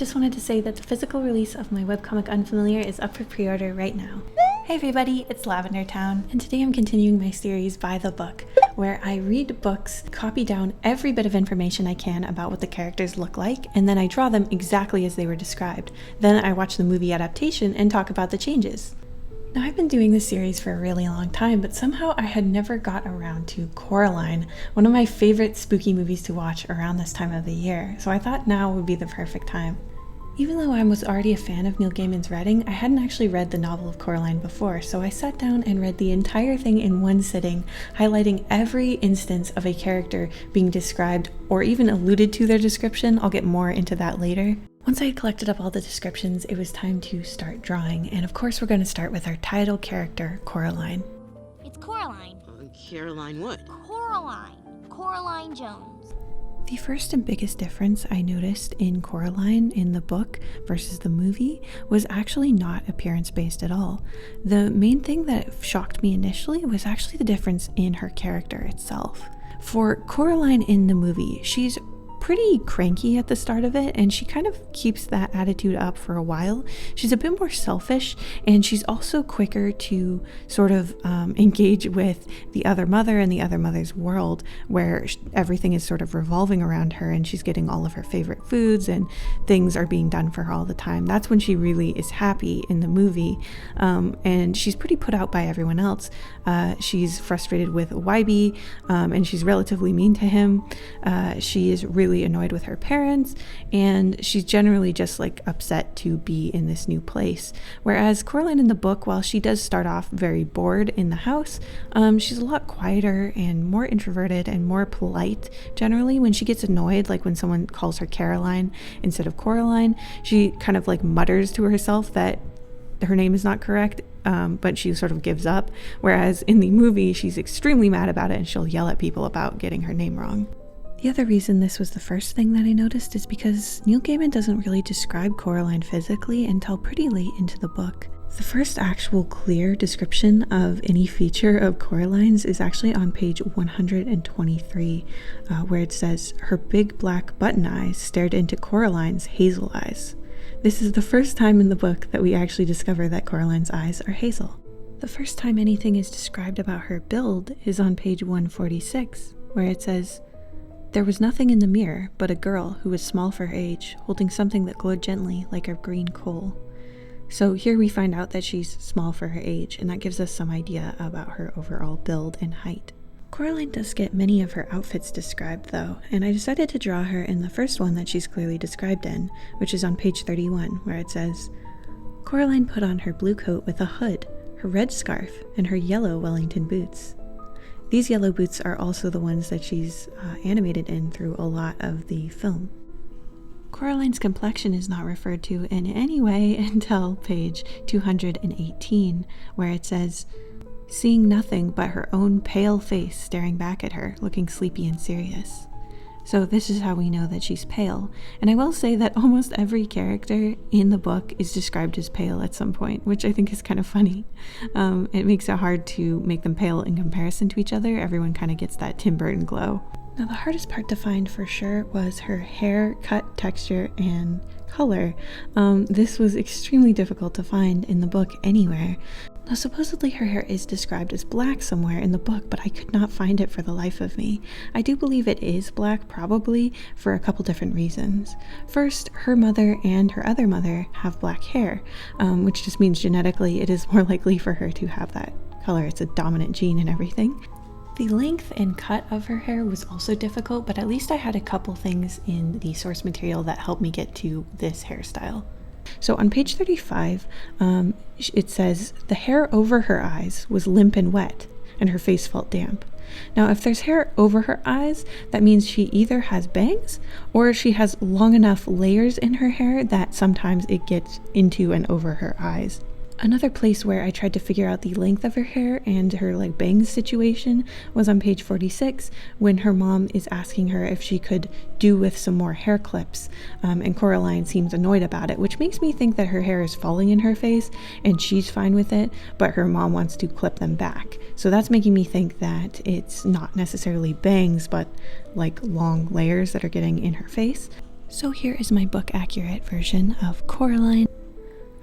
just wanted to say that the physical release of my webcomic Unfamiliar is up for pre-order right now. Hey everybody, it's LavenderTowne, and today I'm continuing my series By the Book, where I read books, copy down every bit of information I can about what the characters look like, and then I draw them exactly as they were described. Then I watch the movie adaptation and talk about the changes. Now, I've been doing this series for a really long time, but somehow I had never got around to Coraline, one of my favorite spooky movies to watch around this time of the year, so I thought now would be the perfect time. Even though I was already a fan of Neil Gaiman's writing, I hadn't actually read the novel of Coraline before, so I sat down and read the entire thing in one sitting, highlighting every instance of a character being described or even alluded to their description. I'll get more into that later. Once I had collected up all the descriptions, it was time to start drawing, and of course we're going to start with our title character, Coraline. It's Coraline. Caroline what? Coraline. Coraline Jones. The first and biggest difference I noticed in Coraline in the book versus the movie was actually not appearance-based at all. The main thing that shocked me initially was actually the difference in her character itself. For Coraline in the movie, she's pretty cranky at the start of it, and she kind of keeps that attitude up for a while. She's a bit more selfish, and she's also quicker to sort of engage with the other mother and the other mother's world, where everything is sort of revolving around her, and she's getting all of her favorite foods and things are being done for her all the time. That's when she really is happy in the movie, and she's pretty put out by everyone else. She's frustrated with Wybie, and she's relatively mean to him. She is really annoyed with her parents, and she's generally just like upset to be in this new place. Whereas Coraline in the book, while she does start off very bored in the house, she's a lot quieter and more introverted and more polite generally. When she gets annoyed, like when someone calls her Caroline instead of Coraline, she kind of like mutters to herself that her name is not correct, but she sort of gives up. Whereas in the movie, she's extremely mad about it and she'll yell at people about getting her name wrong. The other reason this was the first thing that I noticed is because Neil Gaiman doesn't really describe Coraline physically until pretty late into the book. The first actual clear description of any feature of Coraline's is actually on page 123, where it says, "Her big black button eyes stared into Coraline's hazel eyes." This is the first time in the book that we actually discover that Coraline's eyes are hazel. The first time anything is described about her build is on page 146, where it says, "There was nothing in the mirror but a girl who was small for her age, holding something that glowed gently like a green coal." So here we find out that she's small for her age, and that gives us some idea about her overall build and height. Coraline does get many of her outfits described though, and I decided to draw her in the first one that she's clearly described in, which is on page 31, where it says, "Coraline put on her blue coat with a hood, her red scarf, and her yellow Wellington boots." These yellow boots are also the ones that she's animated in through a lot of the film. Coraline's complexion is not referred to in any way until page 218, where it says, "Seeing nothing but her own pale face staring back at her, looking sleepy and serious." So this is how we know that she's pale. And I will say that almost every character in the book is described as pale at some point, which I think is kind of funny. It makes it hard to make them pale in comparison to each other. Everyone kind of gets that Tim Burton glow. Now the hardest part to find for sure was her hair cut, texture, and color. This was extremely difficult to find in the book anywhere. Now supposedly her hair is described as black somewhere in the book, but I could not find it for the life of me. I do believe it is black, probably for a couple different reasons. First, her mother and her other mother have black hair, which just means genetically it is more likely for her to have that color. It's a dominant gene and everything. The length and cut of her hair was also difficult, but at least I had a couple things in the source material that helped me get to this hairstyle. So on page 35, it says, "The hair over her eyes was limp and wet, and her face felt damp." Now, if there's hair over her eyes, that means she either has bangs or she has long enough layers in her hair that sometimes it gets into and over her eyes. Another place where I tried to figure out the length of her hair and her like bangs situation was on page 46, when her mom is asking her if she could do with some more hair clips, and Coraline seems annoyed about it, which makes me think that her hair is falling in her face and she's fine with it, but her mom wants to clip them back. So that's making me think that it's not necessarily bangs, but like long layers that are getting in her face. So here is my book accurate version of Coraline.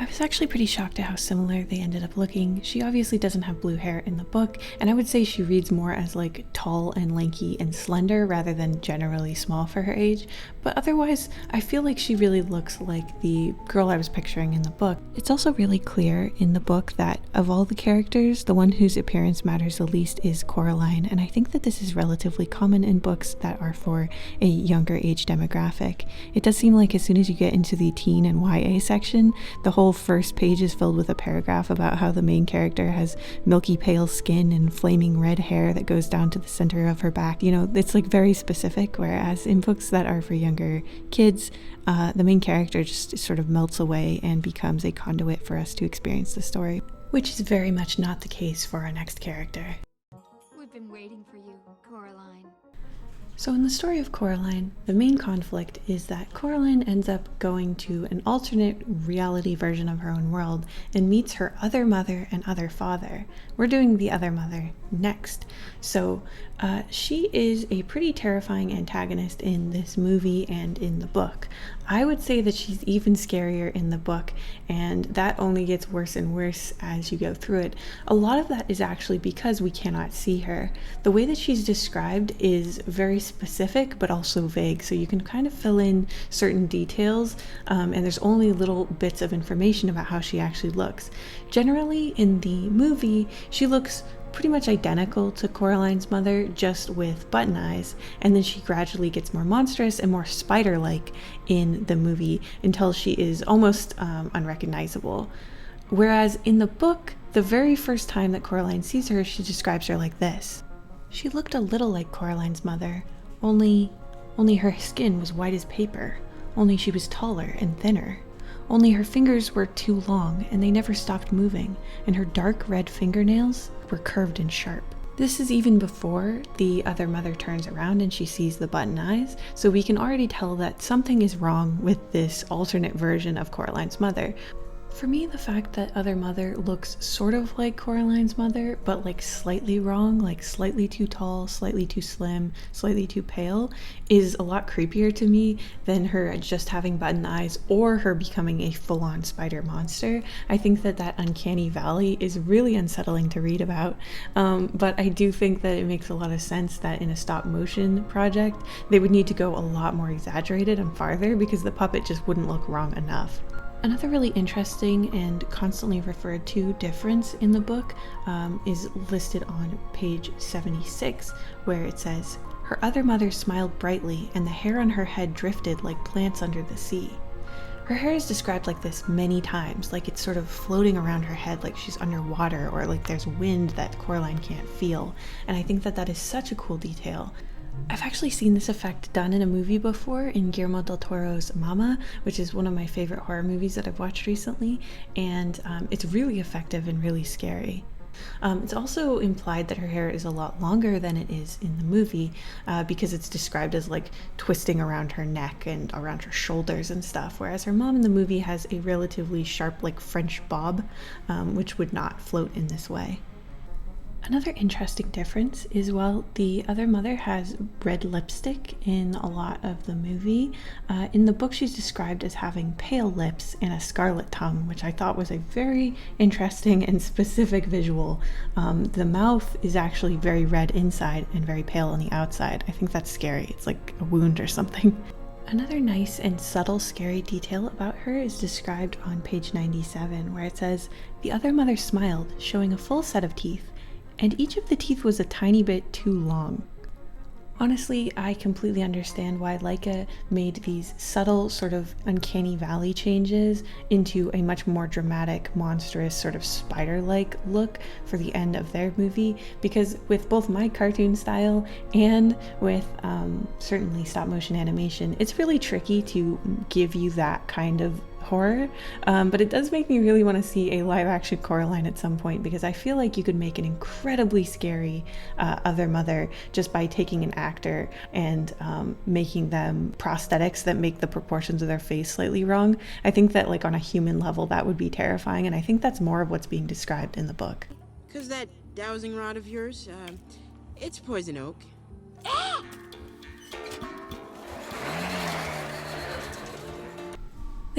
I was actually pretty shocked at how similar they ended up looking. She obviously doesn't have blue hair in the book, and I would say she reads more as like tall and lanky and slender rather than generally small for her age, but otherwise I feel like she really looks like the girl I was picturing in the book. It's also really clear in the book that of all the characters, the one whose appearance matters the least is Coraline, and I think that this is relatively common in books that are for a younger age demographic. It does seem like as soon as you get into the teen and YA section, the whole first page is filled with a paragraph about how the main character has milky pale skin and flaming red hair that goes down to the center of her back. You know, it's like very specific, whereas in books that are for younger kids, the main character just sort of melts away and becomes a conduit for us to experience the story, which is very much not the case for our next character. We've been waiting for you, Coraline. So in the story of Coraline, the main conflict is that Coraline ends up going to an alternate reality version of her own world and meets her other mother and other father. We're doing the other mother next. So she is a pretty terrifying antagonist in this movie and in the book. I would say that she's even scarier in the book, and that only gets worse and worse as you go through it. A lot of that is actually because we cannot see her. The way that she's described is very specific but also vague, so you can kind of fill in certain details, and there's only little bits of information about how she actually looks. Generally in the movie, she looks pretty much identical to Coraline's mother, just with button eyes, and then she gradually gets more monstrous and more spider-like in the movie until she is almost unrecognizable. Whereas in the book, the very first time that Coraline sees her, she describes her like this. She looked a little like Coraline's mother, only her skin was white as paper, only she was taller and thinner. Only her fingers were too long and they never stopped moving, and her dark red fingernails were curved and sharp. This is even before the other mother turns around and she sees the button eyes, so we can already tell that something is wrong with this alternate version of Coraline's mother. For me, the fact that other mother looks sort of like Coraline's mother, but like slightly wrong, like slightly too tall, slightly too slim, slightly too pale, is a lot creepier to me than her just having button eyes or her becoming a full-on spider monster. I think that that uncanny valley is really unsettling to read about, but I do think that it makes a lot of sense that in a stop-motion project, they would need to go a lot more exaggerated and farther because the puppet just wouldn't look wrong enough. Another really interesting and constantly referred to difference in the book is listed on page 76, where it says, "Her other mother smiled brightly, and the hair on her head drifted like plants under the sea." Her hair is described like this many times, like it's sort of floating around her head like she's underwater, or like there's wind that Coraline can't feel, and I think that that is such a cool detail. I've actually seen this effect done in a movie before, in Guillermo del Toro's Mama, which is one of my favorite horror movies that I've watched recently, and it's really effective and really scary. It's also implied that her hair is a lot longer than it is in the movie, because it's described as like twisting around her neck and around her shoulders and stuff, whereas her mom in the movie has a relatively sharp like French bob, which would not float in this way. Another interesting difference is while the other mother has red lipstick in a lot of the movie, in the book she's described as having pale lips and a scarlet tongue, which I thought was a very interesting and specific visual. The mouth is actually very red inside and very pale on the outside. I think that's scary. It's like a wound or something. Another nice and subtle scary detail about her is described on page 97, where it says, "The other mother smiled, showing a full set of teeth, and each of the teeth was a tiny bit too long." Honestly, I completely understand why LAIKA made these subtle sort of uncanny valley changes into a much more dramatic, monstrous, sort of spider-like look for the end of their movie, because with both my cartoon style and with certainly stop-motion animation, it's really tricky to give you that kind of horror, but it does make me really want to see a live-action Coraline at some point, because I feel like you could make an incredibly scary other mother just by taking an actor and making them prosthetics that make the proportions of their face slightly wrong. I think that like on a human level that would be terrifying, and I think that's more of what's being described in the book. "'Cause that dowsing rod of yours, it's poison oak."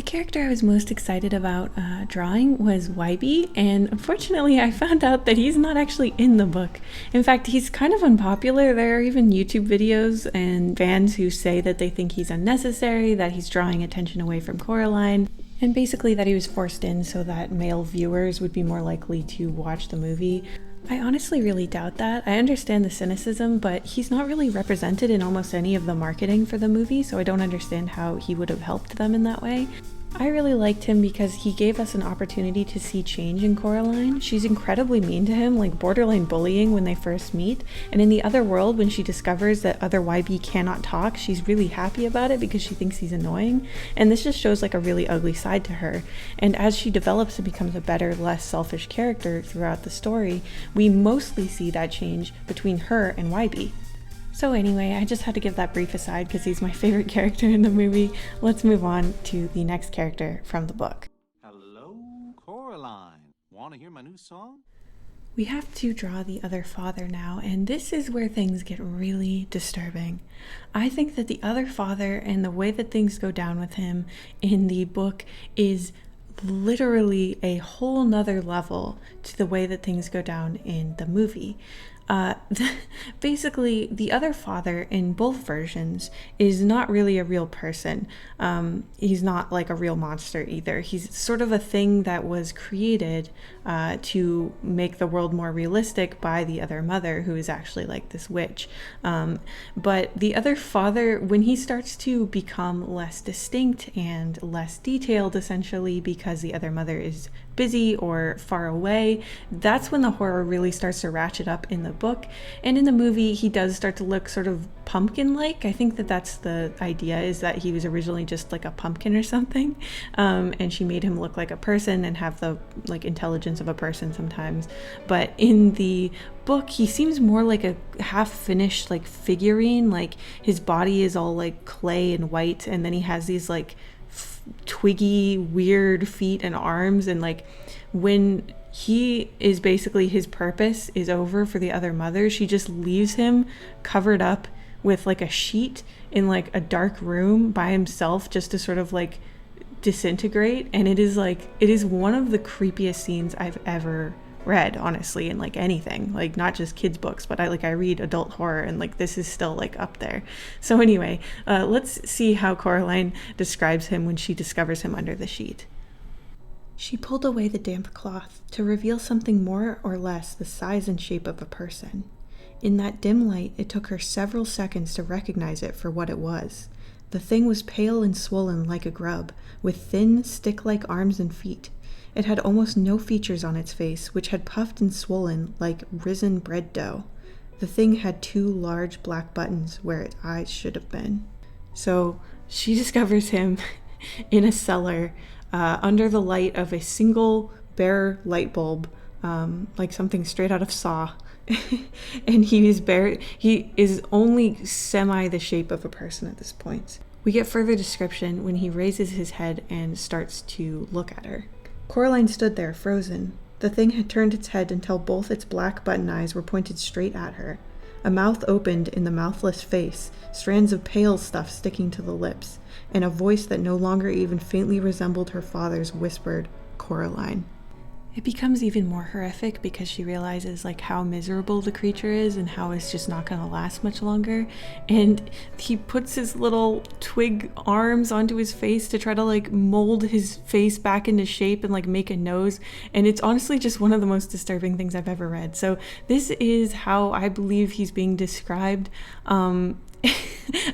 character I was most excited about drawing was Wybie, and unfortunately I found out that he's not actually in the book. In fact, he's kind of unpopular. There are even YouTube videos and fans who say that they think he's unnecessary, that he's drawing attention away from Coraline, and basically that he was forced in so that male viewers would be more likely to watch the movie. I honestly really doubt that. I understand the cynicism, but he's not really represented in almost any of the marketing for the movie, so I don't understand how he would have helped them in that way. I really liked him because he gave us an opportunity to see change in Coraline. She's incredibly mean to him, like borderline bullying when they first meet, and in the other world, when she discovers that other Wybie cannot talk, she's really happy about it because she thinks he's annoying, and this just shows like a really ugly side to her. And as she develops and becomes a better, less selfish character throughout the story, we mostly see that change between her and Wybie. So anyway, I just had to give that brief aside because he's my favorite character in the movie. Let's move on to the next character from the book. Hello, Coraline. Want to hear my new song? We have to draw the other father now, and this is where things get really disturbing. I think that the other father and the way that things go down with him in the book is literally a whole nother level to the way that things go down in the movie. Basically, the other father in both versions is not really a real person. He's not like a real monster either. He's sort of a thing that was created to make the world more realistic by the other mother, who is actually like this witch. But the other father, when he starts to become less distinct and less detailed, essentially because the other mother is busy or far away, that's when the horror really starts to ratchet up in the book. And in the movie, he does start to look sort of pumpkin-like. I think that that's the idea, is that he was originally just like a pumpkin or something, and she made him look like a person and have the like intelligence of a person sometimes. But in the book, he seems more like a half-finished like figurine. Like his body is all like clay and white, and then he has these like twiggy weird feet and arms, and like when he is basically, his purpose is over for the other mother, she just leaves him covered up with like a sheet in like a dark room by himself, just to sort of like disintegrate. And it is one of the creepiest scenes I've ever read, honestly, in like anything, like not just kids books, but I read adult horror, and like this is still like up there. So anyway, let's see how Coraline describes him when she discovers him under the sheet. She pulled away the damp cloth to reveal something more or less the size and shape of a person. In that dim light, it took her several seconds to recognize it for what it was. The thing was pale and swollen like a grub, with thin, stick-like arms and feet. It had almost no features on its face, which had puffed and swollen like risen bread dough. The thing had 2 large black buttons where its eyes should have been. So she discovers him in a cellar under the light of a single bare light bulb, like something straight out of Saw. And he is only semi the shape of a person at this point. We get further description when he raises his head and starts to look at her. Coraline stood there, frozen. The thing had turned its head until both its black button eyes were pointed straight at her. A mouth opened in the mouthless face, strands of pale stuff sticking to the lips, and a voice that no longer even faintly resembled her father's whispered, "Coraline." It becomes even more horrific because she realizes like how miserable the creature is and how it's just not going to last much longer. And he puts his little twig arms onto his face to try to like mold his face back into shape and like make a nose. And it's honestly just one of the most disturbing things I've ever read. So this is how I believe he's being described.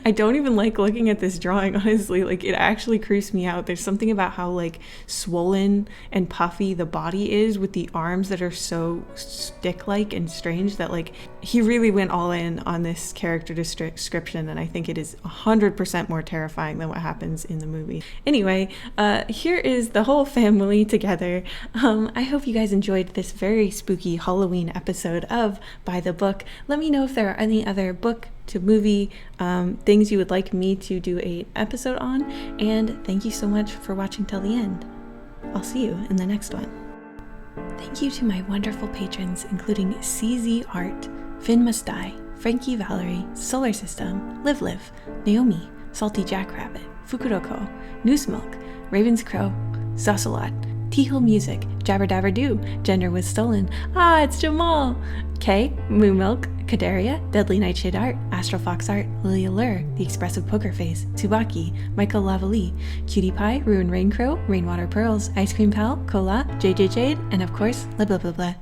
I don't even like looking at this drawing, honestly. Like, it actually creeps me out. There's something about how like swollen and puffy the body is with the arms that are so stick-like and strange that like he really went all in on this character description, and I think it is 100% more terrifying than what happens in the movie. Anyway, here is the whole family together. I hope you guys enjoyed this very spooky Halloween episode of By the Book. Let me know if there are any other book to movie things you would like me to do an episode on, and thank you so much for watching till the end. I'll see you in the next one. Thank you to my wonderful patrons, including CZ Art, Finn Must Die, Frankie Valerie, Solar System, Live, Naomi, Salty Jackrabbit, Fukuroko, Noose Milk, Raven's Crow, Zocelot, Teal Music, Jabber Dabber Doo, Gender Was Stolen, Ah, It's Jamal, K, Moo Milk, Kadaria, Deadly Nightshade Art, Astral Fox Art, Lily Allure, The Expressive Poker Face, Tsubaki, Michael Lavalley, Cutie Pie, Ruin Raincrow, Rainwater Pearls, Ice Cream Pal, Cola, JJ Jade, and of course, blah blah blah blah.